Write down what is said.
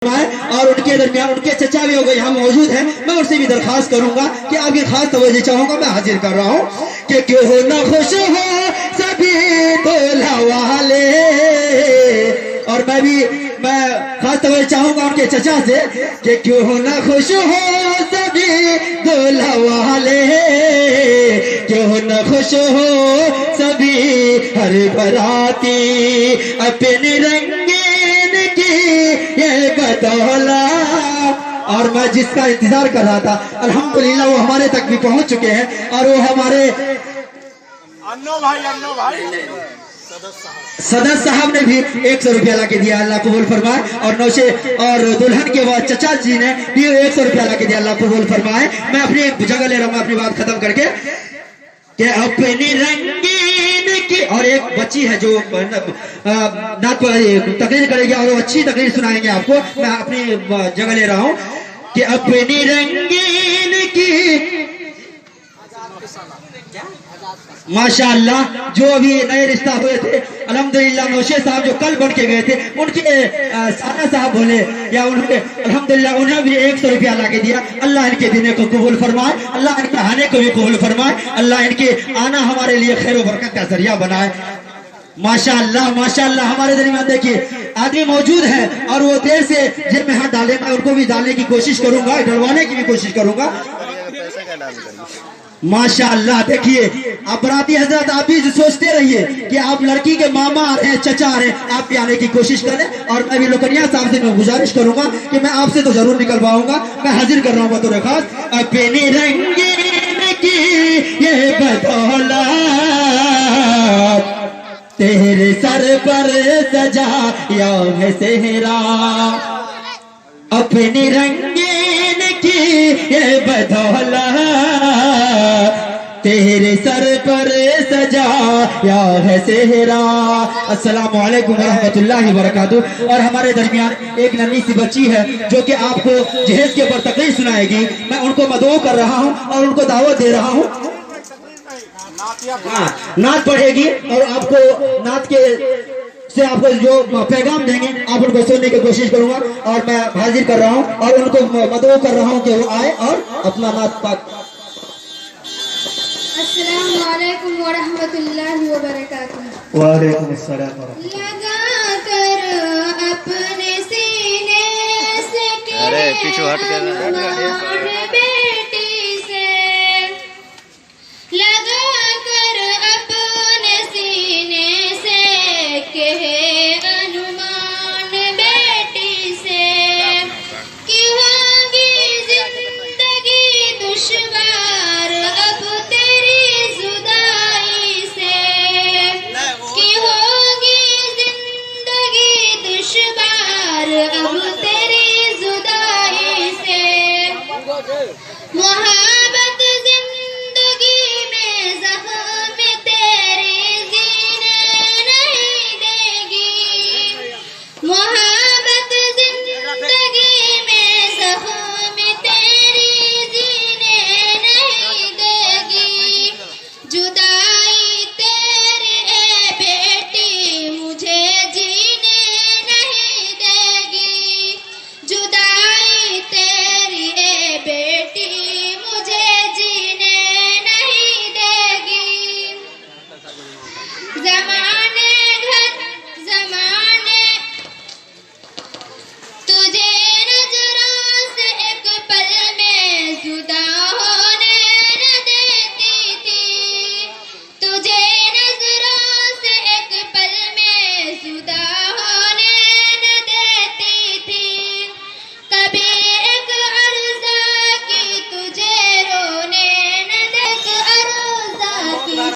और उनके दरमियान उनके चचा भी होगा यहाँ मौजूद हैं। मैं उनसे भी दरखास्त करूंगा कि आपकी खास तवज्जो चाहूंगा। मैं हाजिर कर रहा हूँ कि क्यों हो ना खुश हो सभी दूल्हा वाले। और मैं खास तवज्जो चाहूंगा उनके चचा से कि क्यों हो ना खुश हो सभी दूल्हा वाले, क्यों हो ना खुश हो सभी हर बराती अपने रंगीन की ये बदौला। और मैं जिसका इंतजार कर रहा था अल्हम्दुलिल्लाह वो हमारे तक भी पहुंच चुके हैं। और वो हमारे अन्नो भाई सदर साहब ने भी 100 रुपया ला के दिया, अल्लाह कबूल फरमाए। और नौशे और दुल्हन के बाद चचा जी ने भी 100 रुपया ला के दिया, अल्लाह कबूल फरमाए। मैं अपनी एक जगह ले रहा हूँ अपनी बात खत्म करके कि अपनी रंगीन की। और एक बच्ची है जो नात तकरीर करेगी और वो अच्छी तकरीर सुनाएंगे आपको। मैं अपनी जगह ले रहा हूँ कि अपनी रंगीन की माशाअल्लाह जो अभी नए रिश्ता हुए थे अल्हम्दुलिल्लाह नौशे साहब जो कल बन के गए थे उनके साना साहब बोले या उन्होंने अल्हम्दुलिल्लाह उन्हें भी 100 रुपया ला के दिया। अल्लाह इनके देने को कबूल फरमाए, अल्लाह इनके आने को भी कबूल फरमाए, अल्लाह इनके आना हमारे लिए खैर व बरकत का जरिया बनाए। माशाअल्लाह माशाअल्लाह। हमारे दरमियान देखिए आदमी मौजूद है और वो देर से जेब में हाथ डाले, मैं उनको भी डालने की कोशिश करूंगा, डलवाने की भी कोशिश करूंगा। माशाअल्लाह देखिए आप बराती हजरत आप भी सोचते रहिए कि आप लड़की के मामा आ रहे हैं, चचा आ रहे हैं, आप भी आने की कोशिश करें। और मैं भी लोकनिया साहब से मैं गुजारिश करूंगा कि मैं आपसे तो जरूर निकल पाऊंगा। मैं हाजिर कर रहा हूँ बतौर खास अपनी रंगीन की ये बदौलत तेरे सर पर सजा या है सेहरा। अपनी रंगीन की ये बदौलत तेरे सर पर सजा या है सेहरा। अस्सलामु अलैकुम रहमतुल्लाहि व बरकातुहू। और हमारे दरमियान एक नन्ही सी बच्ची है जो कि आपको जहेज के ऊपर तकरीर सुनाएगी। मैं उनको मदऊ कर रहा हूँ और उनको दावत दे रहा हूँ। नात पढ़ेगी और आपको नात के से आपको जो पैगाम देंगे आप उनको सुनने की कोशिश करूंगा। और मैं हाजिर कर रहा हूँ और उनको मदऊ कर रहा हूँ कि वो आए और अपना नात पाक। अस्सलामु अलैकुम व रहमतुल्लाहि व बरकातुहू। वालेकुम अस्सलाम। लगा कर अपने सीने से अरे पीछे हट कर बेटी से लगा कर अपने सीने से कहे अनुमान बेटी से कि होगी जिंदगी दुश्वार अब तेरी जुदाई से, कि होगी जिंदगी दुश्वार अब तेरी जुदाई से।